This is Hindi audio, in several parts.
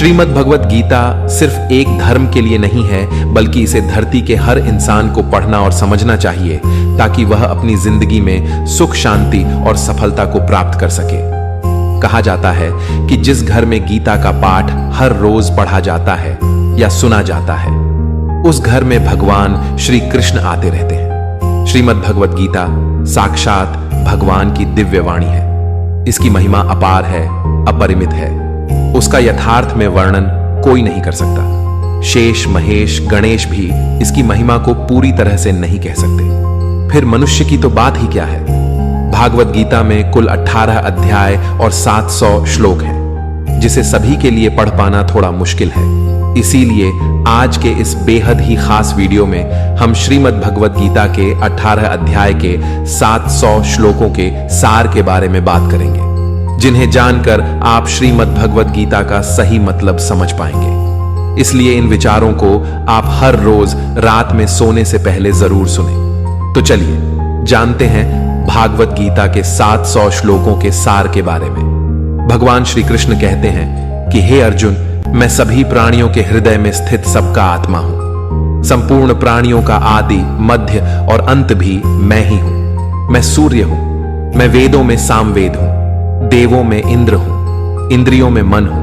श्रीमद् भगवत गीता सिर्फ एक धर्म के लिए नहीं है, बल्कि इसे धरती के हर इंसान को पढ़ना और समझना चाहिए ताकि वह अपनी जिंदगी में सुख, शांति और सफलता को प्राप्त कर सके। कहा जाता है कि जिस घर में गीता का पाठ हर रोज पढ़ा जाता है या सुना जाता है, उस घर में भगवान श्री कृष्ण आते रहते हैं। श्रीमद् भगवत गीता साक्षात भगवान की दिव्य वाणी है। इसकी महिमा अपार है, अपरिमित है। उसका यथार्थ में वर्णन कोई नहीं कर सकता। शेष, महेश, गणेश भी इसकी महिमा को पूरी तरह से नहीं कह सकते। फिर मनुष्य की तो बात ही क्या है। भागवत गीता में कुल 18 अध्याय और 700 श्लोक हैं, जिसे सभी के लिए पढ़ पाना थोड़ा मुश्किल है। इसीलिए आज के इस बेहद ही खास वीडियो में हम श्रीमद् भगवत गीता के 18 अध्याय के 700 श्लोकों के सार के बारे में बात करेंगे, जिन्हें जानकर आप श्रीमद् भगवत गीता का सही मतलब समझ पाएंगे। इसलिए इन विचारों को आप हर रोज रात में सोने से पहले जरूर सुनें। तो चलिए जानते हैं भागवत गीता के 700 श्लोकों के सार के बारे में। भगवान श्री कृष्ण कहते हैं कि हे अर्जुन, मैं सभी प्राणियों के हृदय में स्थित सबका आत्मा हूं। संपूर्ण प्राणियों का आदि, मध्य और अंत भी मैं ही हूं। मैं सूर्य हूं। मैं वेदों में सामवेद हूं। देवों में इंद्र हूं। इंद्रियों में मन हूं।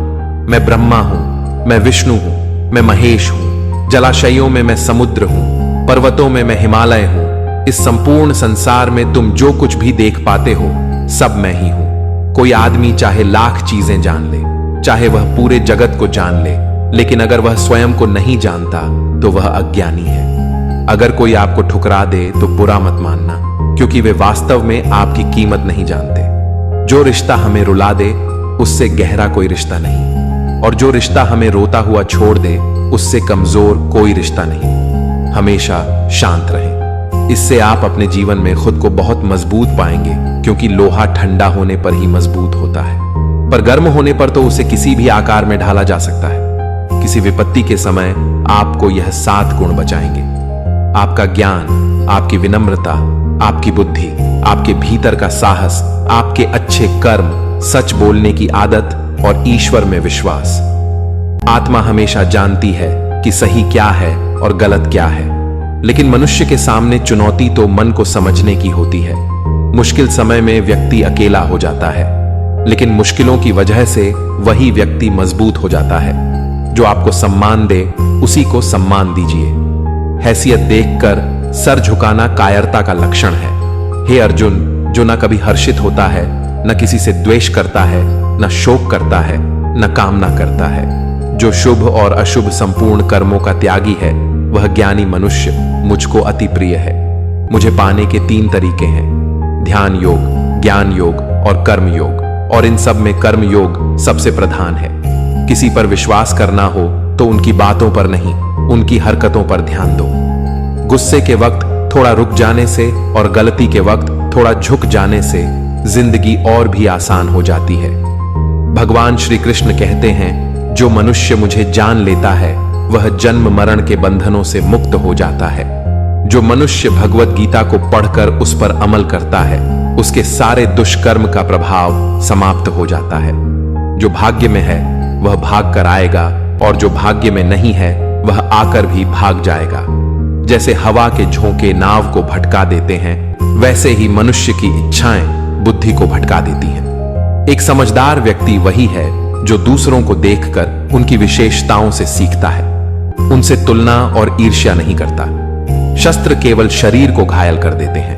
मैं ब्रह्मा हूं। मैं विष्णु हूं। मैं महेश हूं। जलाशयों में मैं समुद्र हूं। पर्वतों में मैं हिमालय हूं। इस संपूर्ण संसार में तुम जो कुछ भी देख पाते हो, सब मैं ही हूं। कोई आदमी चाहे लाख चीजें जान ले, चाहे वह पूरे जगत को जान ले, लेकिन अगर वह स्वयं को नहीं जानता तो वह अज्ञानी है। अगर कोई आपको ठुकरा दे तो बुरा मत मानना, क्योंकि वे वास्तव में आपकी कीमत नहीं जानते। जो रिश्ता हमें रुला दे, उससे गहरा कोई रिश्ता नहीं, और जो रिश्ता हमें रोता हुआ छोड़ दे, उससे कमजोर कोई रिश्ता नहीं। हमेशा शांत रहें। इससे आप अपने जीवन में खुद को बहुत मजबूत पाएंगे, क्योंकि लोहा ठंडा होने पर ही मजबूत होता है, पर गर्म होने पर तो उसे किसी भी आकार में ढाला जा सकता है। किसी विपत्ति के समय आपको यह 7 गुण बचाएंगे: आपका ज्ञान, आपकी विनम्रता, आपकी बुद्धि, आपके भीतर का साहस, आपके अच्छे कर्म, सच बोलने की आदत और ईश्वर में विश्वास। आत्मा हमेशा जानती है कि सही क्या है और गलत क्या है, लेकिन मनुष्य के सामने चुनौती तो मन को समझने की होती है। मुश्किल समय में व्यक्ति अकेला हो जाता है, लेकिन मुश्किलों की वजह से वही व्यक्ति मजबूत हो जाता है। जो आपको सम्मान दे, उसी को सम्मान दीजिए। हैसियत देखकर सर झुकाना कायरता का लक्षण है। हे अर्जुन, जो न कभी हर्षित होता है, न किसी से द्वेष करता है, न शोक करता है, न कामना करता है, जो शुभ और अशुभ संपूर्ण कर्मों का त्यागी है, वह ज्ञानी मनुष्य मुझको अति प्रिय है। मुझे पाने के 3 तरीके हैं: ध्यान योग, ज्ञान योग और कर्म योग, और इन सब में कर्म योग सबसे प्रधान है। किसी पर विश्वास करना हो तो उनकी बातों पर नहीं, उनकी हरकतों पर ध्यान दो। गुस्से के वक्त थोड़ा रुक जाने से और गलती के वक्त थोड़ा झुक जाने से जिंदगी और भी आसान हो जाती है। भगवान श्री कृष्ण कहते हैं, जो मनुष्य मुझे जान लेता है, वह जन्म मरण के बंधनों से मुक्त हो जाता है। जो मनुष्य भगवत गीता को पढ़कर उस पर अमल करता है, उसके सारे दुष्कर्म का प्रभाव समाप्त हो जाता है। जो भाग्य में है वह भाग कर आएगा, और जो भाग्य में नहीं है वह आकर भी भाग जाएगा। जैसे हवा के झोंके नाव को भटका देते हैं, वैसे ही मनुष्य की इच्छाएं बुद्धि को भटका देती हैं। एक समझदार व्यक्ति वही है जो दूसरों को देखकर उनकी विशेषताओं से सीखता है, उनसे तुलना और ईर्ष्या नहीं करता। शस्त्र केवल शरीर को घायल कर देते हैं,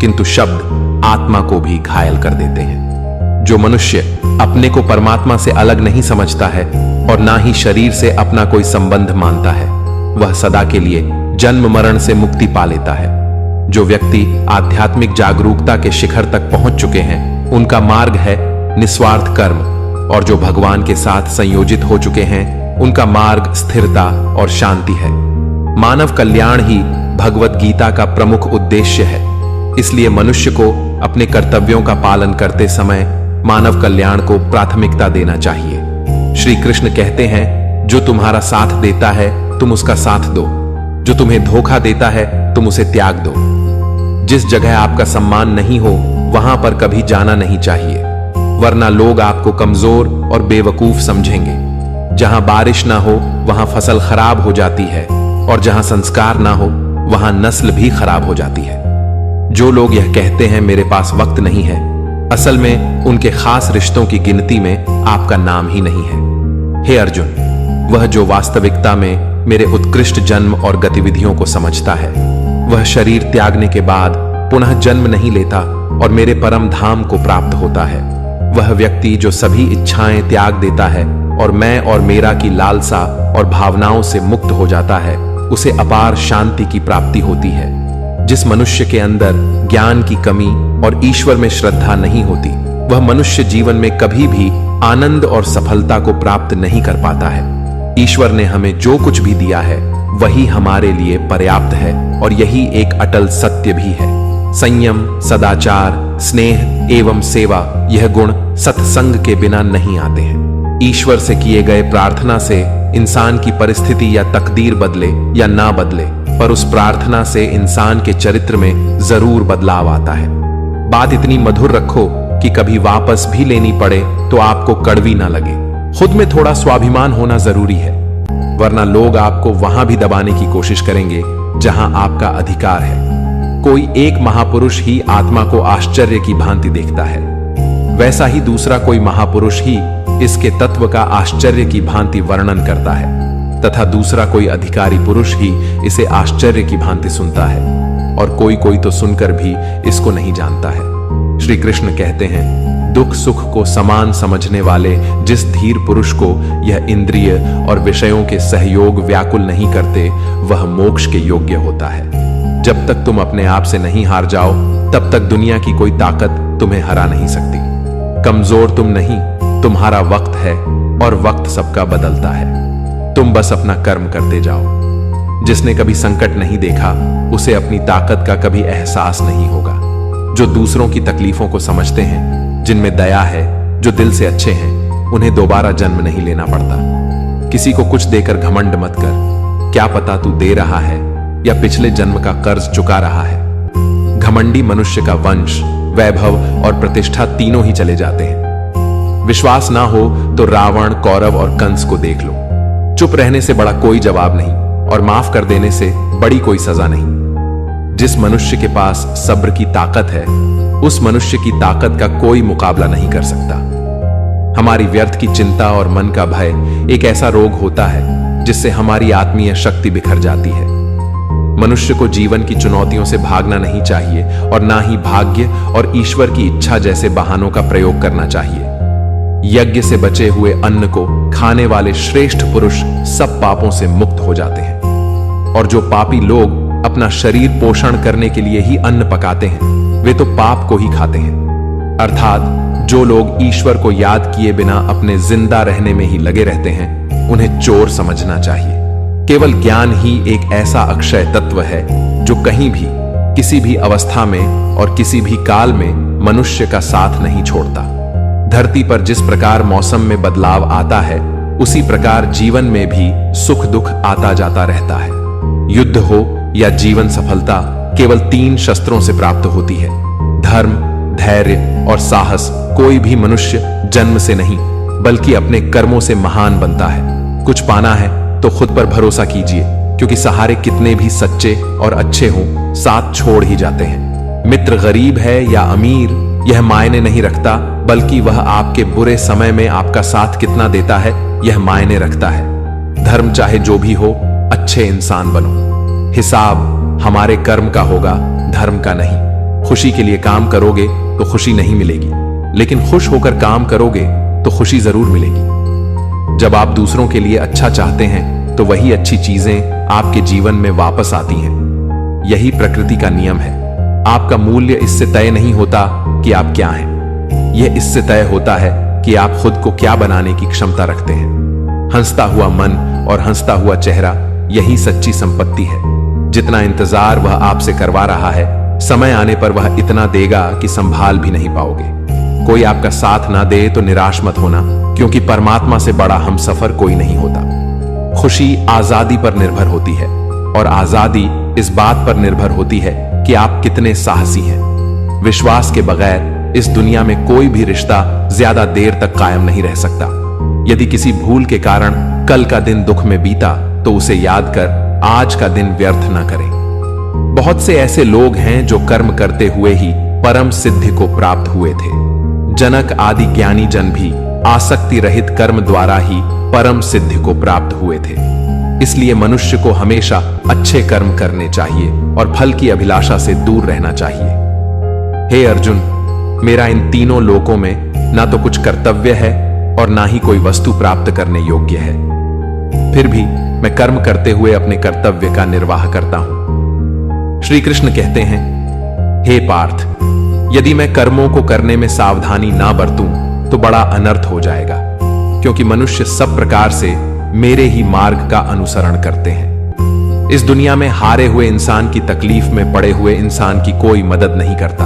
किंतु शब्द आत्मा को भी घायल कर देते हैं। जो मनुष्य अपने को परमात्मा से अलग नहीं समझता है और ना ही शरीर से अपना कोई संबंध मानता है, वह सदा के लिए जन्म मरण से मुक्ति पा लेता है। जो व्यक्ति आध्यात्मिक जागरूकता के शिखर तक पहुंच चुके हैं, उनका मार्ग है निस्वार्थ कर्म, और जो भगवान के साथ संयोजित हो चुके हैं, उनका मार्ग स्थिरता और शांति है। मानव कल्याण ही भगवत गीता का प्रमुख उद्देश्य है। इसलिए मनुष्य को अपने कर्तव्यों का पालन करते समय मानव कल्याण को प्राथमिकता देना चाहिए। श्री कृष्ण कहते हैं, जो तुम्हारा साथ देता है तुम उसका साथ दो, जो तुम्हें धोखा देता है तुम उसे त्याग दो। जिस जगह आपका सम्मान नहीं हो, वहां पर कभी जाना नहीं चाहिए, वरना लोग आपको कमजोर और बेवकूफ समझेंगे। जहां बारिश ना हो वहां फसल खराब हो जाती है, और जहां संस्कार ना हो वहां नस्ल भी खराब हो जाती है। जो लोग यह कहते हैं मेरे पास वक्त नहीं है, असल में उनके खास रिश्तों की गिनती में आपका नाम ही नहीं है। हे अर्जुन, वह जो वास्तविकता में मेरे उत्कृष्ट जन्म और गतिविधियों को समझता है, वह शरीर त्यागने के बाद पुनः जन्म नहीं लेता और मेरे परम धाम को प्राप्त होता है। वह व्यक्ति जो सभी इच्छाएं त्याग देता है और मैं और मेरा की लालसा और भावनाओं से मुक्त हो जाता है, उसे अपार शांति की प्राप्ति होती है। जिस मनुष्य के अंदर ज्ञान की कमी और ईश्वर में श्रद्धा नहीं होती, वह मनुष्य जीवन में कभी भी आनंद और सफलता को प्राप्त नहीं कर पाता है। ईश्वर ने हमें जो कुछ भी दिया है वही हमारे लिए पर्याप्त है, और यही एक अटल सत्य भी है। संयम, सदाचार, स्नेह एवं सेवा, यह गुण सत्संग के बिना नहीं आते हैं। ईश्वर से किए गए प्रार्थना से इंसान की परिस्थिति या तकदीर बदले या ना बदले, पर उस प्रार्थना से इंसान के चरित्र में जरूर बदलाव आता है। बात इतनी मधुर रखो कि कभी वापस भी लेनी पड़े तो आपको कड़वी ना लगे। खुद में थोड़ा स्वाभिमान होना जरूरी है, वरना लोग आपको वहां भी दबाने की कोशिश करेंगे जहां आपका अधिकार है। कोई एक महापुरुष ही आत्मा को आश्चर्य की भांति देखता है, वैसा ही दूसरा कोई महापुरुष ही इसके तत्व का आश्चर्य की भांति वर्णन करता है, तथा दूसरा कोई अधिकारी पुरुष ही इसे आश्चर्य की भांति सुनता है, और कोई कोई तो सुनकर भी इसको नहीं जानता है। श्री कृष्ण कहते हैं, दुख सुख को समान समझने वाले जिस धीर पुरुष को यह इंद्रिय और विषयों के सहयोग व्याकुल नहीं करते, वह मोक्ष के योग्य होता है। जब तक तुम अपने आप से नहीं हार जाओ, तब तक दुनिया की कोई ताकत तुम्हें हरा नहीं सकती। कमजोर तुम नहीं, तुम्हारा वक्त है, और वक्त सबका बदलता है। तुम बस अपना कर्म करते जाओ। जिसने कभी संकट नहीं देखा, उसे अपनी ताकत का कभी एहसास नहीं होगा। जो दूसरों की तकलीफों को समझते हैं, जिनमें दया है, जो दिल से अच्छे हैं, उन्हें दोबारा जन्म नहीं लेना पड़ता। किसी को कुछ देकर घमंड मत कर, क्या पता तू दे रहा है या पिछले जन्म का कर्ज चुका रहा है। घमंडी मनुष्य का वंश, वैभव और प्रतिष्ठा तीनों ही चले जाते हैं। विश्वास ना हो तो रावण, कौरव और कंस को देख लो। चुप रहने से बड़ा कोई जवाब नहीं, और माफ कर देने से बड़ी कोई सजा नहीं। जिस मनुष्य के पास सब्र की ताकत है, उस मनुष्य की ताकत का कोई मुकाबला नहीं कर सकता। हमारी व्यर्थ की चिंता और मन का भय एक ऐसा रोग होता है जिससे हमारी आत्मीय शक्ति बिखर जाती है। मनुष्य को जीवन की चुनौतियों से भागना नहीं चाहिए, और ना ही भाग्य और ईश्वर की इच्छा जैसे बहानों का प्रयोग करना चाहिए। यज्ञ से बचे हुए अन्न को खाने वाले श्रेष्ठ पुरुष सब पापों से मुक्त हो जाते हैं, और जो पापी लोग अपना शरीर पोषण करने के लिए ही अन्न पकाते हैं, वे तो पाप को ही खाते हैं। अर्थात जो लोग ईश्वर को याद किए बिना अपने जिंदा रहने में ही लगे रहते हैं, उन्हें चोर समझना चाहिए। केवल ज्ञान ही एक ऐसा अक्षय तत्व है जो कहीं भी, किसी भी अवस्था में और किसी भी काल में मनुष्य का साथ नहीं छोड़ता। धरती पर जिस प्रकार मौसम में बदलाव आता है, उसी प्रकार जीवन में भी सुख दुख आता जाता रहता है। युद्ध हो या जीवन सफलता केवल 3 शस्त्रों से प्राप्त होती है: धर्म, धैर्य और साहस। कोई भी मनुष्य जन्म से नहीं, बल्कि अपने कर्मों से महान बनता है। कुछ पाना है तो खुद पर भरोसा कीजिए, क्योंकि सहारे कितने भी सच्चे और अच्छे हों, साथ छोड़ ही जाते हैं। मित्र गरीब है या अमीर, यह मायने नहीं रखता, बल्कि वह आपके बुरे समय में आपका साथ कितना देता है, यह मायने रखता है। धर्म चाहे जो भी हो, अच्छे इंसान बनो। हिसाब हमारे कर्म का होगा, धर्म का नहीं। खुशी के लिए काम करोगे तो खुशी नहीं मिलेगी, लेकिन खुश होकर काम करोगे तो खुशी जरूर मिलेगी। जब आप दूसरों के लिए अच्छा चाहते हैं, तो वही अच्छी चीजें आपके जीवन में वापस आती हैं। यही प्रकृति का नियम है। आपका मूल्य इससे तय नहीं होता कि आप क्या हैं, यह इससे तय होता है कि आप खुद को क्या बनाने की क्षमता रखते हैं। हंसता हुआ मन और हंसता हुआ चेहरा, यही सच्ची संपत्ति है। जितना इंतजार वह आपसे करवा रहा है, समय आने पर वह इतना देगा कि संभाल भी नहीं पाओगे। कोई आपका साथ ना दे तो निराश मत होना, क्योंकि परमात्मा से बड़ा हमसफर कोई नहीं होता। खुशी आजादी पर निर्भर होती है, और आजादी इस बात पर निर्भर होती है कि आप कितने साहसी हैं। विश्वास के बगैर इस दुनिया में कोई भी रिश्ता ज्यादा देर तक कायम नहीं रह सकता। यदि किसी भूल के कारण कल का दिन दुख में बीता तो उसे याद कर आज का दिन व्यर्थ न करें। बहुत से ऐसे लोग हैं जो कर्म करते हुए ही परम सिद्धि को प्राप्त हुए थे। जनक आदि ज्ञानी जन भी आसक्ति रहित कर्म द्वारा ही परम सिद्धि को प्राप्त हुए थे। इसलिए मनुष्य को हमेशा अच्छे कर्म करने चाहिए और फल की अभिलाषा से दूर रहना चाहिए। हे अर्जुन, मेरा इन तीनों लोकों में ना तो कुछ कर्तव्य है और ना ही कोई वस्तु प्राप्त करने योग्य है, फिर भी मैं कर्म करते हुए अपने कर्तव्य का निर्वाह करता हूं। श्री कृष्ण कहते हैं, हे पार्थ, यदि मैं कर्मों को करने में सावधानी ना बरतूं तो बड़ा अनर्थ हो जाएगा, क्योंकि मनुष्य सब प्रकार से मेरे ही मार्ग का अनुसरण करते हैं। इस दुनिया में हारे हुए इंसान की तकलीफ में पड़े हुए इंसान की कोई मदद नहीं करता,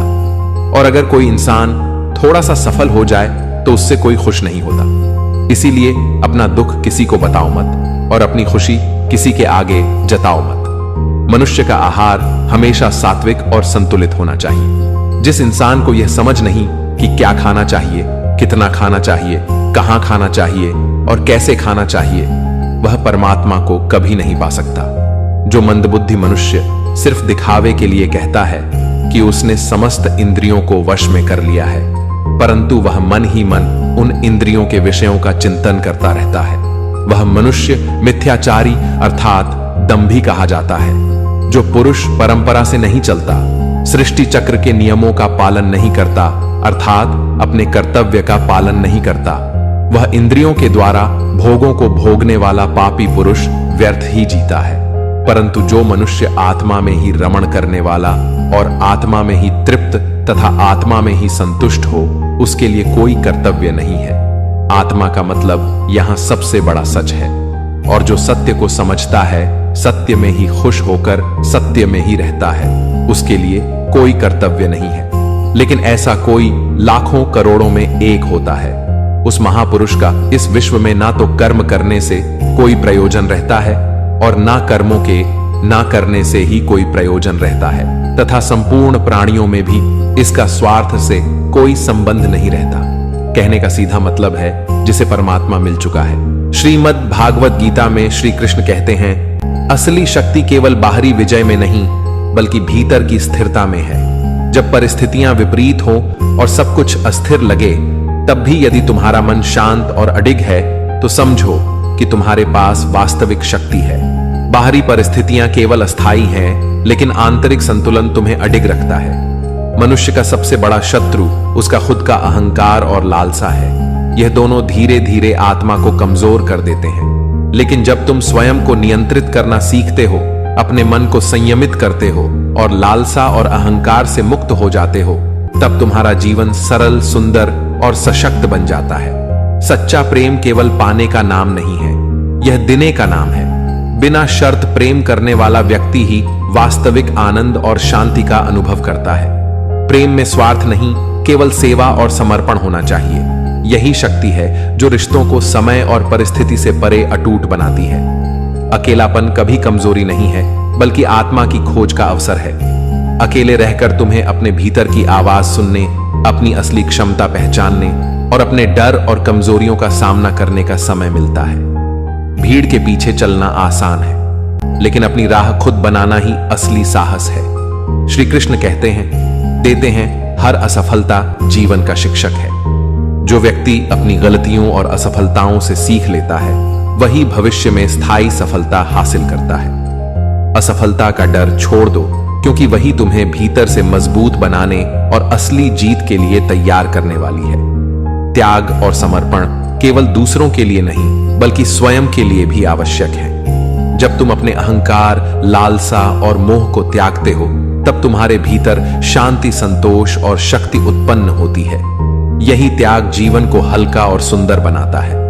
और अगर कोई इंसान थोड़ा सा सफल हो जाए तो उससे कोई खुश नहीं होता। इसीलिए अपना दुख किसी को बताओ मत और अपनी खुशी किसी के आगे जताओ मत। मनुष्य का आहार हमेशा सात्विक और संतुलित होना चाहिए। जिस इंसान को यह समझ नहीं कि क्या खाना चाहिए, कितना खाना चाहिए, कहां खाना चाहिए और कैसे खाना चाहिए, वह परमात्मा को कभी नहीं पा सकता। जो मंदबुद्धि मनुष्य सिर्फ दिखावे के लिए कहता है कि उसने समस्त इंद्रियों को वश में कर लिया है, परंतु वह मन ही मन उन इंद्रियों के विषयों का चिंतन करता रहता है, वह मनुष्य मिथ्याचारी अर्थात दंभी कहा जाता है। जो पुरुष परंपरा से नहीं चलता, सृष्टि चक्र के नियमों का पालन नहीं करता अर्थात अपने कर्तव्य का पालन नहीं करता, वह इंद्रियों के द्वारा भोगों को भोगने वाला पापी पुरुष व्यर्थ ही जीता है। परंतु जो मनुष्य आत्मा में ही रमण करने वाला और आत्मा में ही तृप्त तथा आत्मा में ही संतुष्ट हो, उसके लिए कोई कर्तव्य नहीं है। आत्मा का मतलब यहां सबसे बड़ा सच है, और जो सत्य को समझता है, सत्य में ही खुश होकर सत्य में ही रहता है, उसके लिए कोई कर्तव्य नहीं है। लेकिन ऐसा कोई लाखों करोड़ों में एक होता है। उस महापुरुष का इस विश्व में ना तो कर्म करने से कोई प्रयोजन रहता है और ना कर्मों के ना करने से ही कोई प्रयोजन रहता है, तथा संपूर्ण प्राणियों में भी इसका स्वार्थ से कोई संबंध नहीं रहता। कहने का सीधा मतलब है जिसे परमात्मा मिल चुका है। श्रीमद् भागवत गीता में श्री कृष्ण कहते हैं, असली शक्ति केवल बाहरी विजय में नहीं बल्कि भीतर की स्थिरता में है। जब परिस्थितियां विपरीत हो और सब कुछ अस्थिर लगे, तब भी यदि तुम्हारा मन शांत और अडिग है तो समझो कि तुम्हारे पास वास्तविक शक्ति है। बाहरी परिस्थितियां केवल अस्थायी हैं, लेकिन आंतरिक संतुलन तुम्हें अडिग रखता है। मनुष्य का सबसे बड़ा शत्रु उसका खुद का अहंकार और लालसा है। यह दोनों धीरे धीरे आत्मा को कमजोर कर देते हैं। लेकिन जब तुम स्वयं को नियंत्रित करना सीखते हो, अपने मन को संयमित करते हो और लालसा और अहंकार से मुक्त हो जाते हो, तब तुम्हारा जीवन सरल, सुंदर और सशक्त बन जाता है। सच्चा प्रेम केवल पाने का नाम नहीं है, यह देने का नाम है। बिना शर्त प्रेम करने वाला व्यक्ति ही वास्तविक आनंद और शांति का अनुभव करता है। प्रेम में स्वार्थ नहीं, केवल सेवा और समर्पण होना चाहिए। यही शक्ति है जो रिश्तों को समय और परिस्थिति से परे अटूट बनाती है। अकेलापन कभी कमजोरी नहीं है, बल्कि आत्मा की खोज का अवसर है। अकेले रहकर तुम्हें अपने भीतर की आवाज सुनने, अपनी असली क्षमता पहचानने और अपने डर और कमजोरियों का सामना करने का समय मिलता है। भीड़ के पीछे चलना आसान है, लेकिन अपनी राह खुद बनाना ही असली साहस है। श्री कृष्ण कहते देते हैं, हर असफलता जीवन का शिक्षक है। जो व्यक्ति अपनी गलतियों और असफलताओं से सीख लेता है, वही भविष्य में स्थायी सफलता हासिल करता है। असफलता का डर छोड़ दो, क्योंकि वही तुम्हें भीतर से मजबूत बनाने और असली जीत के लिए तैयार करने वाली है। त्याग और समर्पण केवल दूसरों के लिए नहीं, बल्कि स्वयं के लिए भी आवश्यक है। जब तुम अपने अहंकार, लालसा और मोह को त्यागते हो, तब तुम्हारे भीतर शांति, संतोष और शक्ति उत्पन्न होती है। यही त्याग जीवन को हल्का और सुंदर बनाता है।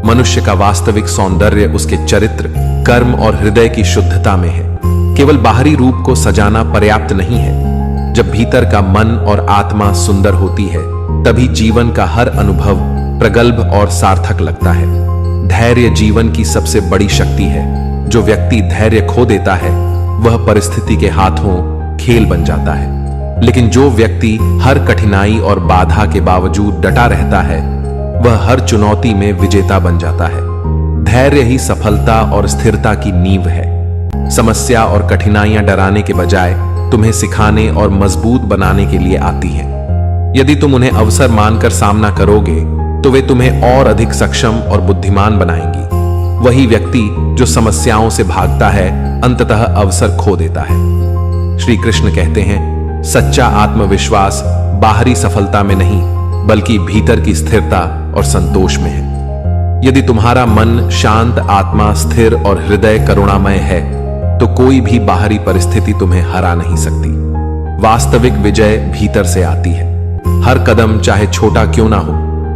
मनुष्य का वास्तविक सौंदर्य उसके चरित्र, कर्म और हृदय की शुद्धता में है। केवल बाहरी रूप को सजाना पर्याप्त नहीं है। जब भीतर का मन और आत्मा सुंदर होती है, तभी जीवन का हर अनुभव प्रगल्भ और सार्थक लगता है। धैर्य जीवन की सबसे बड़ी शक्ति है। जो व्यक्ति धैर्य खो देता है, वह परिस्थिति के हाथों खेल बन जाता है। लेकिन जो व्यक्ति हर कठिनाई और बाधा के बावजूद डटा रहता है, वह हर चुनौती में विजेता बन जाता है। धैर्य ही सफलता और स्थिरता की नींव है। समस्या और कठिनाइयां डराने के बजाय तुम्हें सिखाने और मजबूत बनाने के लिए आती हैं। यदि तुम उन्हें अवसर मानकर सामना करोगे तो वे तुम्हें और अधिक सक्षम और बुद्धिमान बनाएंगी। वही व्यक्ति जो समस्याओं से भागता है अंततः अवसर खो देता है। श्री कृष्ण कहते हैं, सच्चा आत्मविश्वास बाहरी सफलता में नहीं बल्कि भीतर की स्थिरता और संतोष में है। यदि तुम्हारा मन शांत, आत्मा स्थिर और हृदय करुणामय है तो कोई भी बाहरी परिस्थिति तुम्हें हरा नहीं सकती। वास्तविक विजय भीतर से आती है। हर कदम चाहे छोटा क्यों ना हो,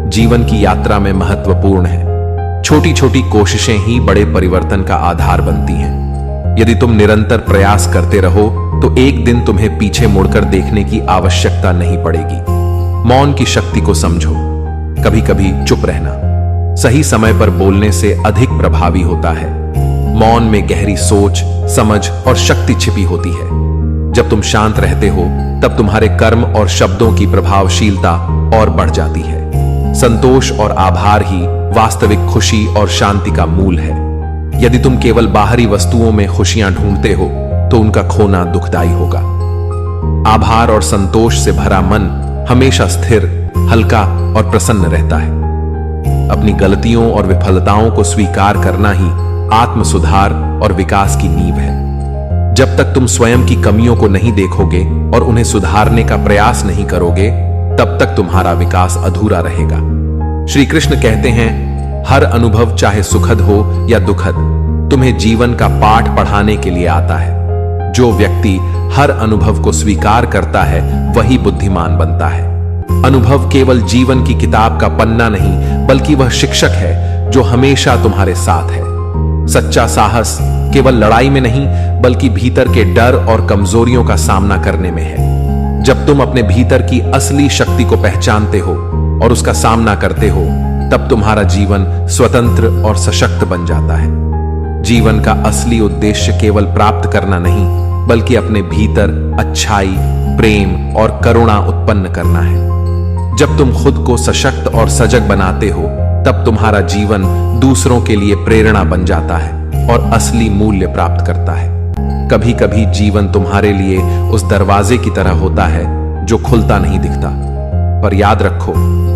जीवन की यात्रा में महत्वपूर्ण है। छोटी छोटी कोशिशें ही बड़े परिवर्तन का आधार बनती हैं। यदि तुम निरंतर प्रयास करते रहो तो एक दिन तुम्हें पीछे मुड़कर देखने की आवश्यकता नहीं पड़ेगी। मौन की शक्ति को समझो। कभी कभी चुप रहना सही समय पर बोलने से अधिक प्रभावी होता है। मौन में गहरी सोच, समझ और शक्ति छिपी होती है। जब तुम शांत रहते हो तब तुम्हारे कर्म और शब्दों की प्रभावशीलता और बढ़ जाती है। संतोष और आभार ही वास्तविक खुशी और शांति का मूल है। यदि तुम केवल बाहरी वस्तुओं में खुशियां ढूंढते हो तो उनका खोना दुखदाई होगा। आभार और संतोष से भरा मन हमेशा स्थिर, हल्का और प्रसन्न रहता है। अपनी गलतियों और विफलताओं को स्वीकार करना ही आत्म सुधार और विकास की नींव है। जब तक तुम स्वयं की कमियों को नहीं देखोगे और उन्हें सुधारने का प्रयास नहीं करोगे, तब तक तुम्हारा विकास अधूरा रहेगा। श्री कृष्ण कहते हैं, हर अनुभव चाहे सुखद हो या दुखद, तुम्हें जीवन का पाठ पढ़ाने के लिए आता है। जो व्यक्ति हर अनुभव को स्वीकार करता है वही बुद्धिमान बनता है। अनुभव केवल जीवन की किताब का पन्ना नहीं बल्कि वह शिक्षक है जो हमेशा तुम्हारे साथ है। सच्चा साहस केवल लड़ाई में नहीं बल्कि भीतर के डर और कमजोरियों का सामना करने में है। जब तुम अपने भीतर की असली शक्ति को पहचानते हो और उसका सामना करते हो, तब तुम्हारा जीवन स्वतंत्र और सशक्त बन जाता है। जीवन का असली उद्देश्य केवल प्राप्त करना नहीं बल्कि अपने भीतर अच्छाई, प्रेम और करुणा उत्पन्न करना है। जब तुम खुद को सशक्त और सजग बनाते हो तब तुम्हारा जीवन दूसरों के लिए प्रेरणा बन जाता है और असली मूल्य प्राप्त करता है। कभी कभी जीवन तुम्हारे लिए उस दरवाजे की तरह होता है जो खुलता नहीं दिखता, पर याद रखो,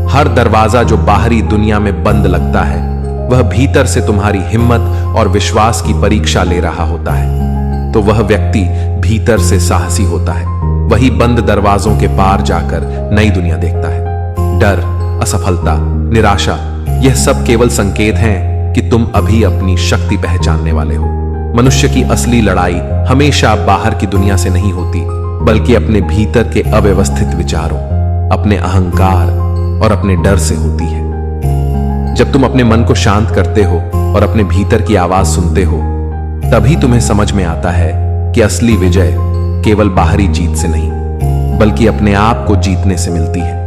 हर दरवाजा जो बाहरी दुनिया में बंद लगता है वह भीतर से तुम्हारी हिम्मत और विश्वास की परीक्षा ले रहा होता है। तो वह व्यक्ति भीतर से साहसी होता है, वही बंद दरवाजों के पार जाकर नई दुनिया देखता है। डर, असफलता, निराशा, यह सब केवल संकेत हैं कि तुम अभी अपनी शक्ति पहचानने वाले हो। मनुष्य की असली लड़ाई हमेशा बाहर की दुनिया से नहीं होती बल्कि अपने भीतर के अव्यवस्थित विचारों, अपने अहंकार और अपने डर से होती है। जब तुम अपने मन को शांत करते हो और अपने भीतर की आवाज सुनते हो, तभी तुम्हें समझ में आता है कि असली विजय केवल बाहरी जीत से नहीं बल्कि अपने आप को जीतने से मिलती है।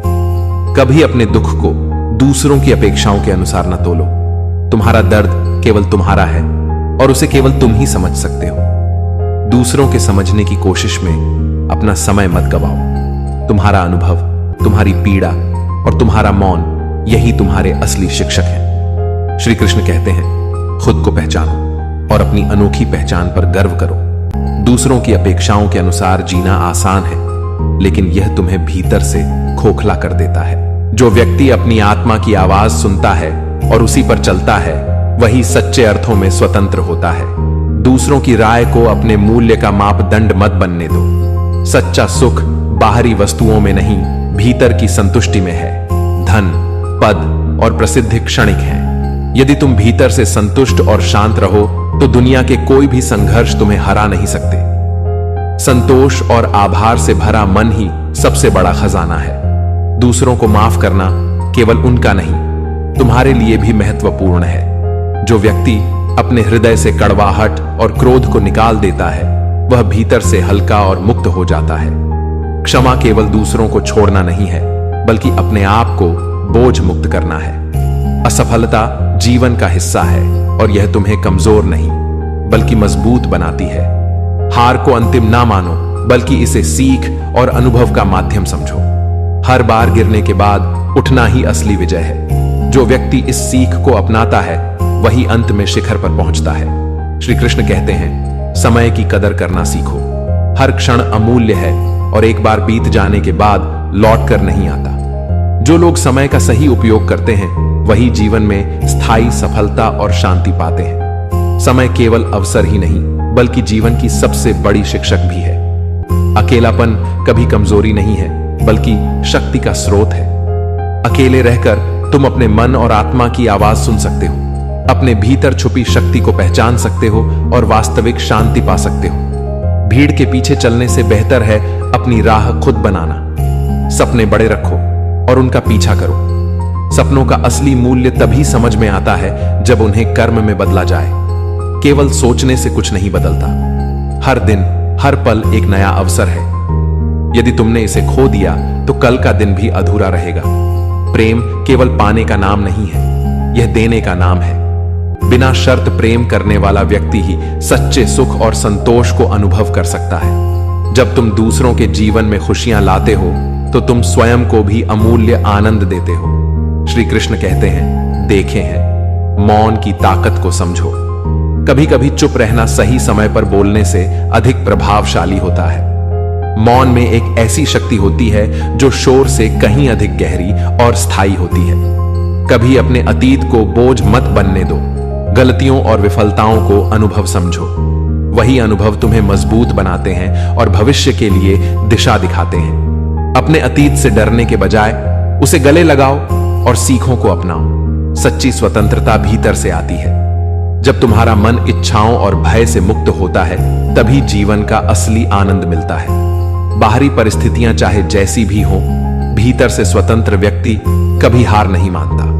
कभी अपने दुख को दूसरों की अपेक्षाओं के अनुसार न तोलो। तुम्हारा दर्द केवल तुम्हारा है और उसे केवल तुम ही समझ सकते हो। दूसरों के समझने की कोशिश में अपना समय मत गवाओ। तुम्हारा अनुभव, तुम्हारी पीड़ा और तुम्हारा मौन, यही तुम्हारे असली शिक्षक हैं। श्री कृष्ण कहते हैं, खुद को पहचानो और अपनी अनोखी पहचान पर गर्व करो। दूसरों की अपेक्षाओं के अनुसार जीना आसान है, लेकिन यह तुम्हें भीतर से खोखला कर देता है। जो व्यक्ति अपनी आत्मा की आवाज सुनता है और उसी पर चलता है, वही सच्चे अर्थों में स्वतंत्र होता है। दूसरों की राय को अपने मूल्य का मापदंड मत बनने दो। सच्चा सुख बाहरी वस्तुओं में नहीं, भीतर की संतुष्टि में है। धन, पद और प्रसिद्धि क्षणिक हैं। यदि तुम भीतर से संतुष्ट और शांत रहो तो दुनिया के कोई भी संघर्ष तुम्हें हरा नहीं सकते। संतोष और आभार से भरा मन ही सबसे बड़ा खजाना है। दूसरों को माफ करना केवल उनका नहीं, तुम्हारे लिए भी महत्वपूर्ण है। जो व्यक्ति अपने हृदय से कड़वाहट और क्रोध को निकाल देता है, वह भीतर से हल्का और मुक्त हो जाता है। क्षमा केवल दूसरों को छोड़ना नहीं है, बल्कि अपने आप को बोझ मुक्त करना है। असफलता जीवन का हिस्सा है और यह तुम्हें कमजोर नहीं बल्कि मजबूत बनाती है। हार को अंतिम ना मानो, बल्कि इसे सीख और अनुभव का माध्यम समझो। हर बार गिरने के बाद उठना ही असली विजय है। जो व्यक्ति इस सीख को अपनाता है वही अंत में शिखर पर पहुंचता है। श्री कृष्ण कहते हैं, समय की कदर करना सीखो। हर क्षण अमूल्य है और एक बार बीत जाने के बाद लौट कर नहीं आता। जो लोग समय का सही उपयोग करते हैं वही जीवन में स्थायी सफलता और शांति पाते हैं। समय केवल अवसर ही नहीं बल्कि जीवन की सबसे बड़ी शिक्षक भी है। अकेलापन कभी कमजोरी नहीं है बल्कि शक्ति का स्रोत है। अकेले रहकर तुम अपने मन और आत्मा की आवाज सुन सकते हो, अपने भीतर छुपी शक्ति को पहचान सकते हो और वास्तविक शांति पा सकते हो। भीड़ के पीछे चलने से बेहतर है अपनी राह खुद बनाना। सपने बड़े रखो और उनका पीछा करो। सपनों का असली मूल्य तभी समझ में आता है जब उन्हें कर्म में बदला जाए। केवल सोचने से कुछ नहीं बदलता। हर दिन हर पल एक नया अवसर है। यदि तुमने इसे खो दिया तो कल का दिन भी अधूरा रहेगा। प्रेम केवल पाने का नाम नहीं है, यह देने का नाम है। बिना शर्त प्रेम करने वाला व्यक्ति ही सच्चे सुख और संतोष को अनुभव कर सकता है। जब तुम दूसरों के जीवन में खुशियां लाते हो तो तुम स्वयं को भी अमूल्य आनंद देते हो। श्री कृष्ण कहते हैं, देखे हैं, मौन की ताकत को समझो। कभी कभी चुप रहना सही समय पर बोलने से अधिक प्रभावशाली होता है। मौन में एक ऐसी शक्ति होती है जो शोर से कहीं अधिक गहरी और स्थायी होती है। कभी अपने अतीत को बोझ मत बनने दो। गलतियों और विफलताओं को अनुभव समझो। वही अनुभव तुम्हें मजबूत बनाते हैं और भविष्य के लिए दिशा दिखाते हैं। अपने अतीत से डरने के बजाय उसे गले लगाओ और सीखों को अपनाओ। सच्ची स्वतंत्रता भीतर से आती है। जब तुम्हारा मन इच्छाओं और भय से मुक्त होता है तभी जीवन का असली आनंद मिलता है। बाहरी परिस्थितियां चाहे जैसी भी हों, भीतर से स्वतंत्र व्यक्ति कभी हार नहीं मानता।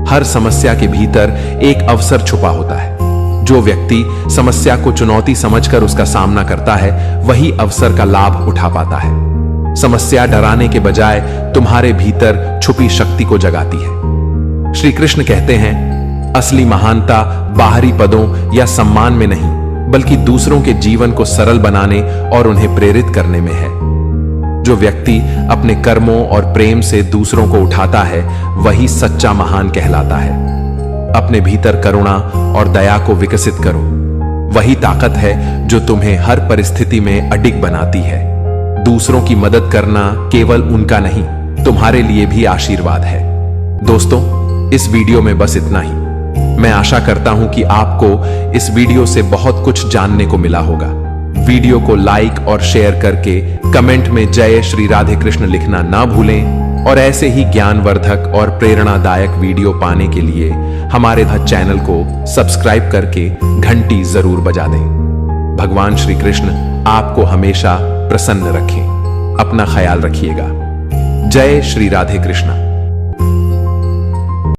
हर समस्या के भीतर एक अवसर छुपा होता है। जो व्यक्ति समस्या को चुनौती समझकर उसका सामना करता है वही अवसर का लाभ उठा पाता है। समस्या डराने के बजाय तुम्हारे भीतर छुपी शक्ति को जगाती है। श्री कृष्ण कहते हैं, असली महानता बाहरी पदों या सम्मान में नहीं बल्कि दूसरों के जीवन को सरल बनाने और उन्हें प्रेरित करने में है। जो व्यक्ति अपने कर्मों और प्रेम से दूसरों को उठाता है वही सच्चा महान कहलाता है। अपने भीतर करुणा और दया को विकसित करो। वही ताकत है जो तुम्हें हर परिस्थिति में अडिग बनाती है। दूसरों की मदद करना केवल उनका नहीं, तुम्हारे लिए भी आशीर्वाद है। दोस्तों, इस वीडियो में बस इतना ही। मैं आशा करता हूं कि आपको इस वीडियो से बहुत कुछ जानने को मिला होगा। वीडियो को लाइक और शेयर करके कमेंट में जय श्री राधे कृष्ण लिखना ना भूलें और ऐसे ही ज्ञानवर्धक और प्रेरणादायक वीडियो पाने के लिए हमारे चैनल को सब्सक्राइब करके घंटी जरूर बजा दें। भगवान श्री कृष्ण आपको हमेशा प्रसन्न रखें। अपना ख्याल रखिएगा। जय श्री राधे कृष्ण।